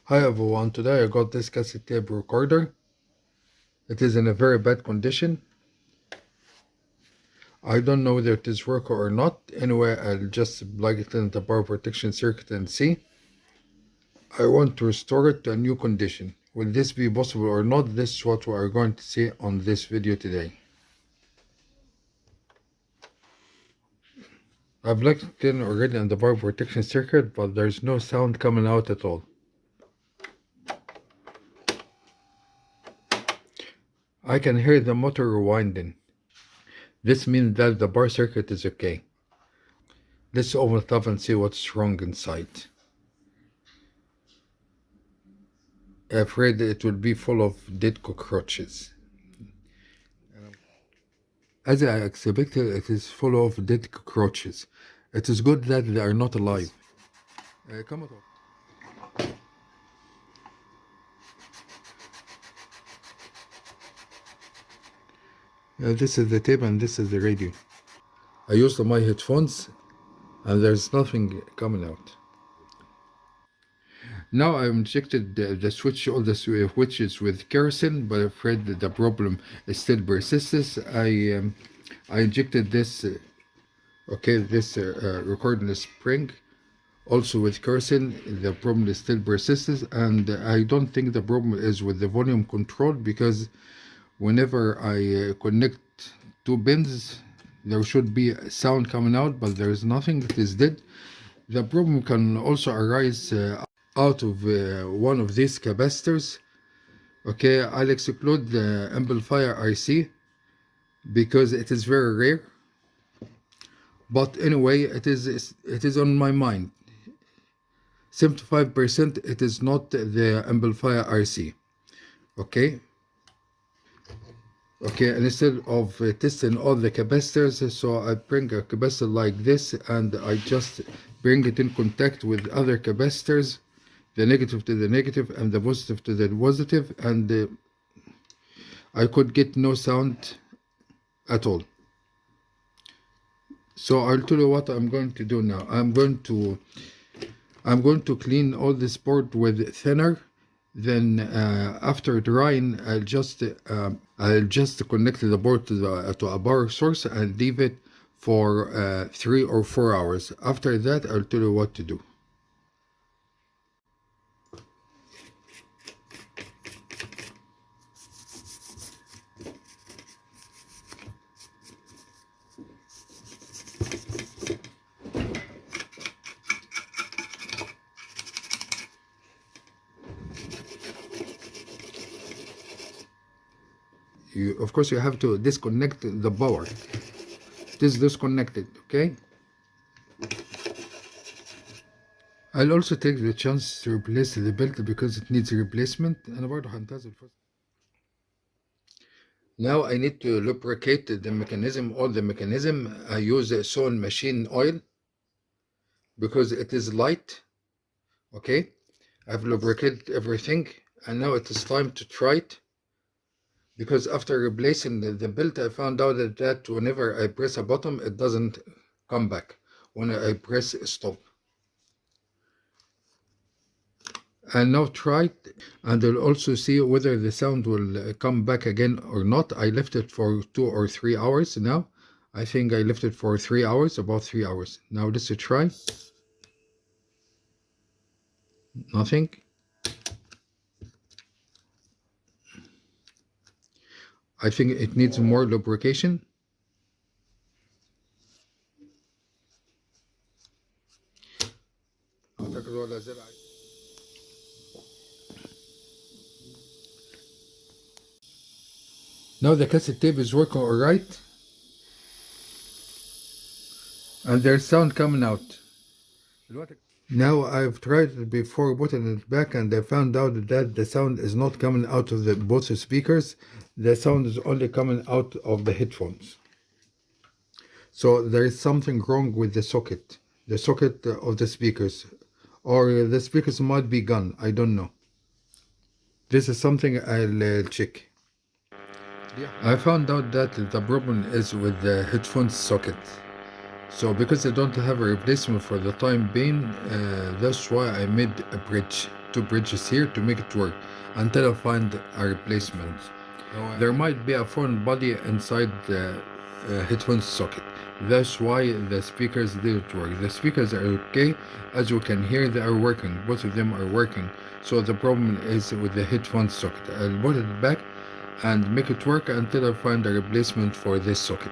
Hi everyone, today I got this cassette tape recorder. It is in a very bad condition. I don't know whether it is working or not. Anyway, I'll just plug it in the power protection circuit and see. I want to restore it to a new condition. Will this be possible or not? This is what we are going to see on this video today. I've plugged it in already in the power protection circuit, but there's no sound coming out at all. I can hear the motor rewinding. This means that the power circuit is okay. Let's open it up and see what's wrong inside. I'm afraid it will be full of dead cockroaches. As I expected, it is full of dead cockroaches. It is good that they are not alive. Come on. This is the tape and this is the radio. I used my headphones and there's nothing coming out. Now I injected all the switches with kerosene, but I'm afraid that the problem still persists. I injected this, recording spring also with kerosene. The problem still persists, and I don't think the problem is with the volume control, because whenever I connect two pins, there should be sound coming out, but there is nothing. It is dead. The problem can also arise out of one of these capacitors. Okay, I'll exclude the amplifier IC because it is very rare. But anyway, it is on my mind. 75% it is not the amplifier IC. Okay, and instead of testing all the capacitors, so I bring a capacitor like this and I just bring it in contact with other capacitors, the negative to the negative and the positive to the positive, and I could get no sound at all. So I'll tell you what I'm going to do now. I'm going to clean all this board with thinner. Then after drying, I'll just connect the board to a power source and leave it for 3 or 4 hours. After that, I'll tell you what to do. Of course, you have to disconnect the power. It is disconnected, okay? I'll also take the chance to replace the belt because it needs replacement. Now I need to lubricate the mechanism, all the mechanism. I use a sewing machine oil because it is light. Okay, I've lubricated everything, and now it is time to try it. Because after replacing the belt, I found out that whenever I press a button, it doesn't come back when I press stop. And now try it, and I'll also see whether the sound will come back again or not. I left it for 2 or 3 hours now. I think I left it for 3 hours, about 3 hours. Now let's try. Nothing. I think it needs more lubrication. Now the cassette tape is working alright, and there's sound coming out. Now I've tried it before putting it back, and I found out that the sound is not coming out of both speakers. The sound is only coming out of the headphones. So there is something wrong with the socket of the speakers, or the speakers might be gone. I don't know. This is something I'll check. I found out that the problem is with the headphones socket. So because I don't have a replacement for the time being, that's why I made a bridge. two bridges here to make it work until I find a replacement. There might be a foreign body inside the headphone socket. That's why the speakers didn't work. The speakers are okay, as you can hear they are working. Both of them are working. So the problem is with the headphone socket. I'll put it back and make it work until I find a replacement for this socket.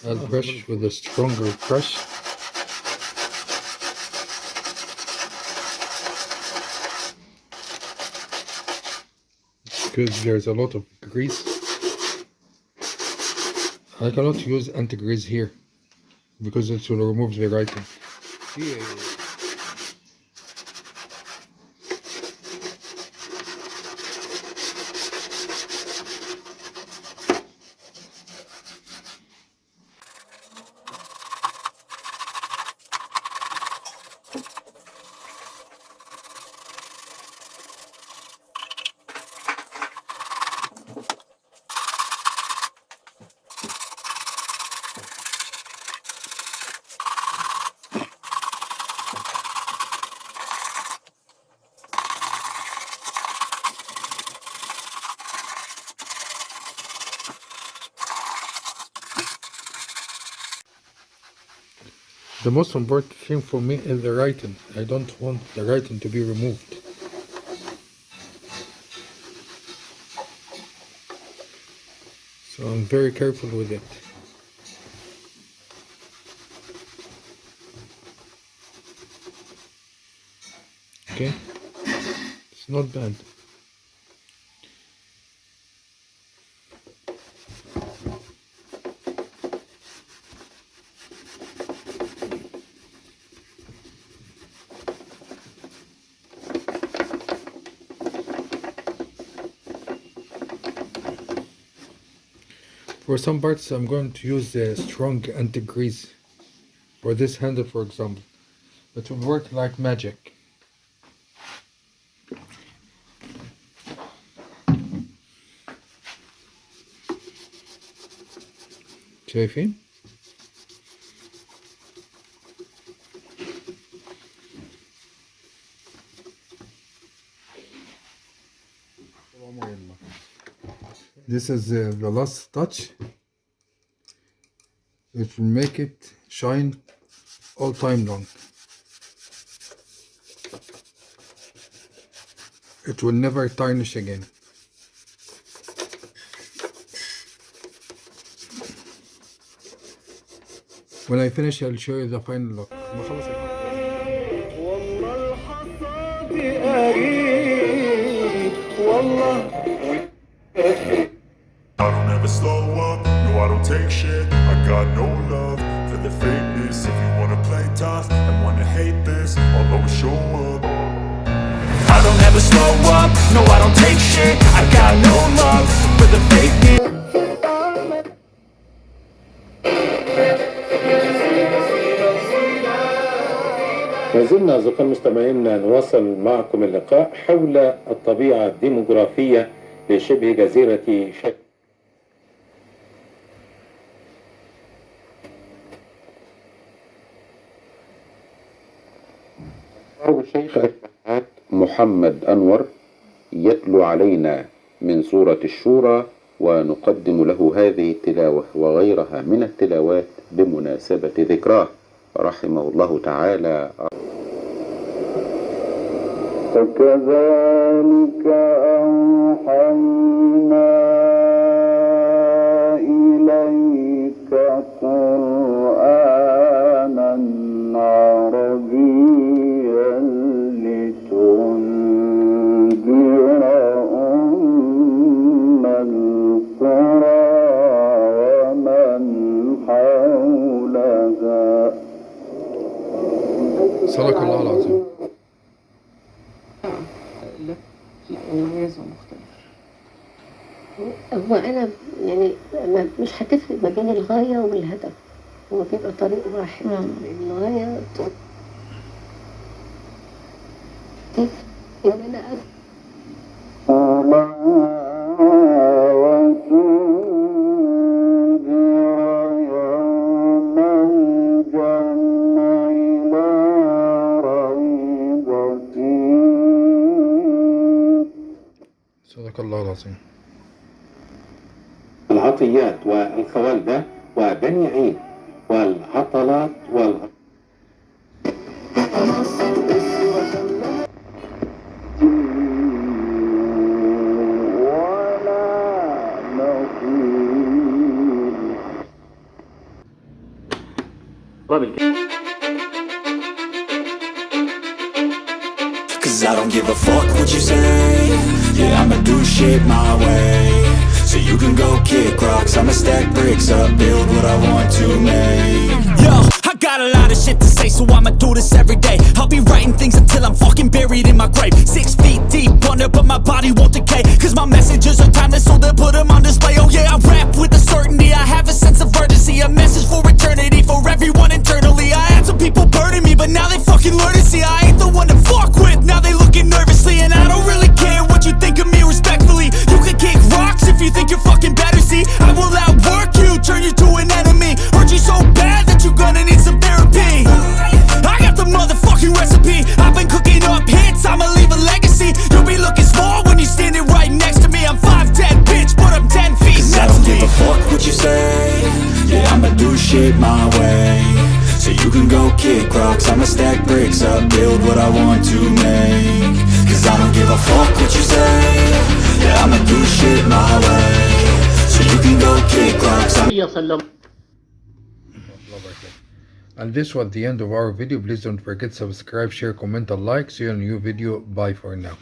I'll brush with a stronger brush. Because there's a lot of grease. I cannot use anti-grease here because it will remove the writing. The most important thing for me is the writing. I don't want the writing to be removed. So I'm very careful with it. Okay, it's not bad. For some parts I'm going to use the strong anti-grease. For this handle, for example, it will work like magic. شايفين؟ This is the last touch. It will make it shine all time long. It will never tarnish again. When I finish, I'll show you the final look. I don't ever slow up, no I don't take shit. I got no love for the fakeness. If you wanna play tough and wanna hate this, I'll always show up. I don't ever slow up, no I don't take shit. I got no love for the fakeness. ما زلنا أصدقاء المستمعين نواصل معكم اللقاء حول الطبيعة الديموغرافية لشبه جزيرة شك. الشيخ محمد أنور يتلو علينا من سورة الشورى، ونقدم له هذه التلاوة وغيرها من التلاوات بمناسبة ذكراه رحمه الله تعالى. فكذلك أوحينا إليك قرآنا عربيا لتنذر أم القرى ومن حولها صدق الله العظيم. لا مميز ومختلف. هو أنا يعني مش هتفرق ما بين الغاية والهدف، هو بيبقى طريق واحد. الغاية إن أنا صدق الله العظيم. العطيات والخوالدة وبني عيد والعطلات Cause I don't give a fuck what you say. Yeah, I'ma do shit my way. So you can go kick rocks, I'ma stack bricks up, build what I want to make. Yo, I got a lot of shit to say, so I'ma do this every day. I'll be writing things until I'm fucking buried in my grave. 6 feet deep under, but my body won't decay. Cause my messages are timeless, so they'll put them on display. Oh yeah, I rap with a certainty, I have a sense of urgency. A message for eternity, for everyone internally. I had some people burning me, but now they fucking learn to see I ain't the one to fuck with, now they looking nervously. And I don't really care what you think of me, respectfully. You can kick rocks if you think you're fucking better, see. I will outwork you, turn you to an enemy. Hurt you so bad that you're gonna need some therapy. I got the motherfucking recipe, I've been cooking up hits, I'ma leave a legacy. You'll be looking small when you're standing right next to me. I'm 5'10", bitch, but I'm 10 feet next to me. Cause I don't give a fuck what you say. Yeah, I'ma do shit my way. So you can go kick rocks, I'ma stack bricks up, build what I want to make. Cause I don't give a fuck what you say. Yeah, I'ma do shit my way. So you can go kick rocks. And this was the end of our video. Please don't forget to subscribe, share, comment, and like. See you in a new video. Bye for now.